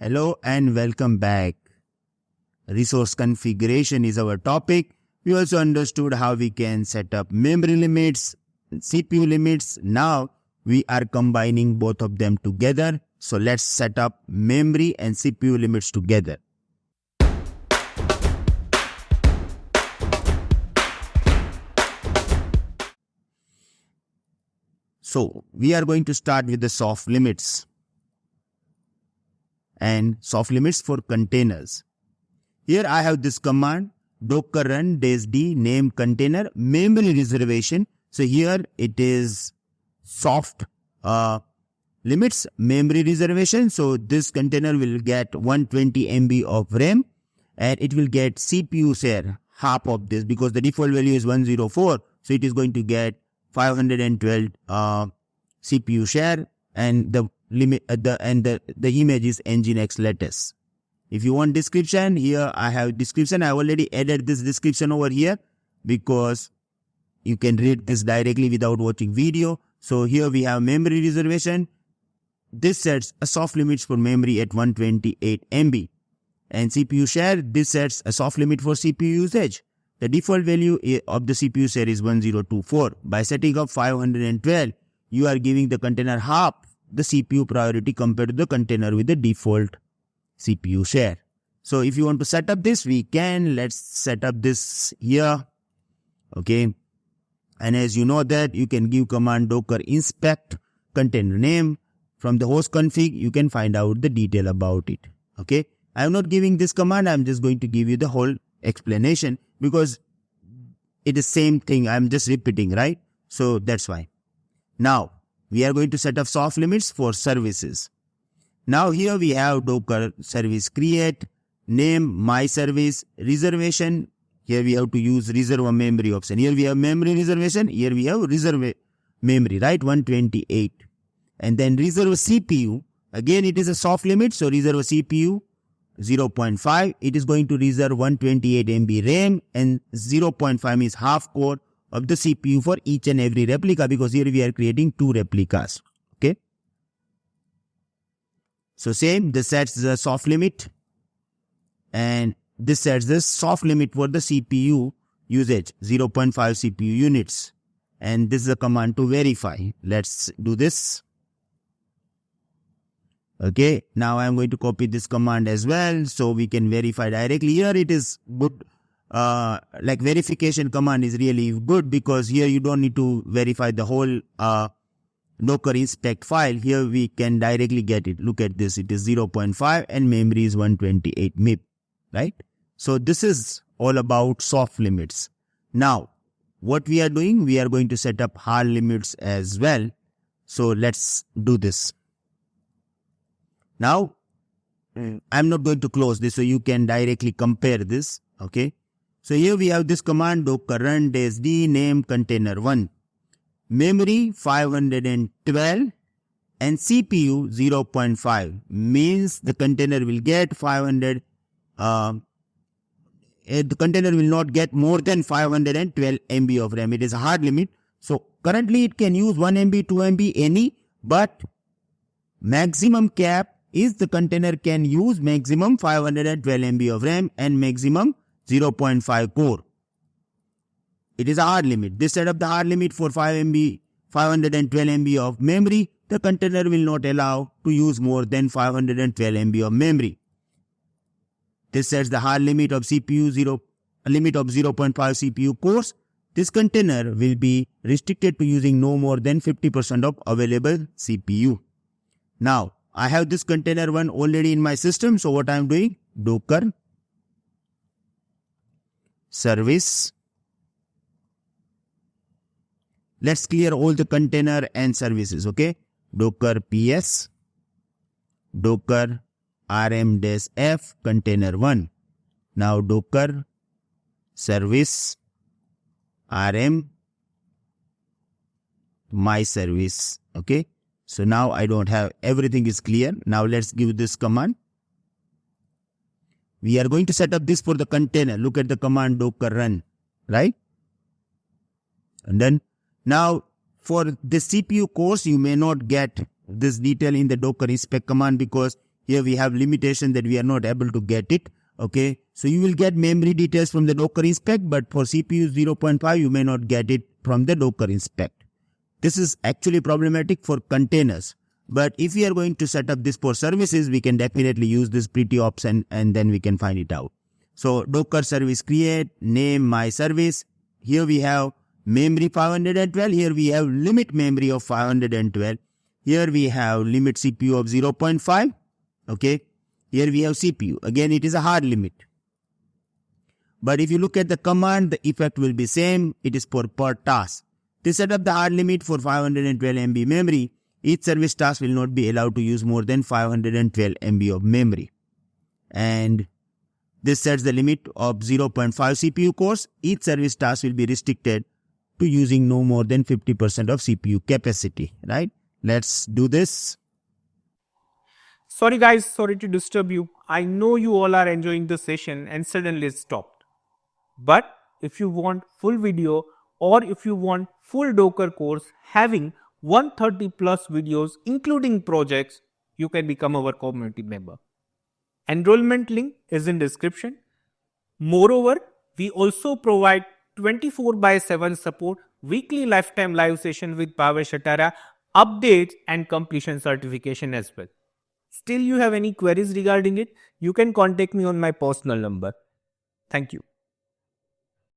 Hello and welcome back. Resource configuration is our topic. We also understood how we can set up memory limits, CPU limits. Now we are combining both of them together. So let's set up memory and CPU limits together. So we are going to start with the soft limits and soft limits for containers. Here I have this command docker run -d name container memory reservation. So here it is soft limits memory reservation. So this container will get 120 MB of RAM and it will get CPU share half of this because the default value is 104. So it is going to get 512 CPU share and the limit the image is nginx lattice. If you want description, here I have description. I already added this description over here because you can read this directly without watching video. So here we have memory reservation. This sets a soft limits for memory at 128 MB. And CPU share, this sets a soft limit for CPU usage. The default value of the CPU share is 1024. By setting up 512, you are giving the container half the CPU priority compared to the container with the default CPU share. So if you want to set up this, we can. Let's set up this here. Okay. And as you know that you can give command docker inspect container name. From the host config, you can find out the detail about it. Okay. I am not giving this command. I am just going to give you the whole explanation because it is same thing. I am just repeating, right? So that's why. Now we are going to set up soft limits for services. Now here we have docker service create, name, my service, reservation. Here we have to use reserve a memory option. Here we have memory reservation. Here we have reserve memory, right? 128. And then reserve CPU. Again, it is a soft limit. So reserve CPU 0.5. It is going to reserve 128 MB RAM and 0.5 is half core of the CPU for each and every replica because here we are creating 2 replicas. Okay. So same, this sets the soft limit and this sets the soft limit for the CPU usage 0.5 CPU units. And this is a command to verify. Let's do this. Okay, now I am going to copy this command as well so we can verify directly. Here it is good. Like verification command is really good because here you don't need to verify the whole docker inspect file. Here we can directly get it. Look at this. It is 0.5 and memory is 128 MB, right? So this is all about soft limits. Now, what we are doing, we are going to set up hard limits as well. So let's do this. Now, I'm not going to close this so you can directly compare this. Okay. So here we have this command docker run -d name container 1. Memory 512 and CPU 0.5 means the container will get 500. The container will not get more than 512 MB of RAM. It is a hard limit. So currently it can use 1 MB, 2 MB, any, but maximum cap is the container can use maximum 512 MB of RAM and maximum 0.5 core. It is a hard limit. This set up the hard limit for 512 MB of memory. The container will not allow to use more than 512 MB of memory. This sets the hard limit of CPU limit of 0.5 CPU cores. This container will be restricted to using no more than 50% of available CPU. Now, I have this container one already in my system. So what I am doing? Docker service. Let's clear all the container and services. Okay. Docker ps docker rm-f container 1. Now docker service rm my service. Okay. So now I don't have, everything is clear. Now let's give this command. We are going to set up this for the container. Look at the command docker run, right? And then now for the CPU cores, you may not get this detail in the docker inspect command because Here we have limitation that we are not able to get it. Okay, so you will get memory details from the Docker inspect, but for CPU 0.5 you may not get it from the Docker inspect. This is actually problematic for containers. But if we are going to set up this for services, we can definitely use this pretty option and then we can find it out. So Docker service create, name my service. Here we have memory 512. Here we have limit memory of 512. Here we have limit CPU of 0.5. Okay. Here we have CPU. Again, it is a hard limit. But if you look at the command, the effect will be same. It is for per task. To set up the hard limit for 512 MB memory, each service task will not be allowed to use more than 512 MB of memory. And this sets the limit of 0.5 CPU cores. Each service task will be restricted to using no more than 50% of CPU capacity, right? Let's do this. Sorry guys, sorry to disturb you. I know you all are enjoying the session and suddenly it stopped. But if you want full video or if you want full Docker course having 130 plus videos including projects, you can become our community member. Enrollment link is in description. Moreover, we also provide 24/7 support, weekly lifetime live session with Power Shatara, updates and completion certification as well. Still you have any queries regarding it, you can contact me on my personal number. Thank you.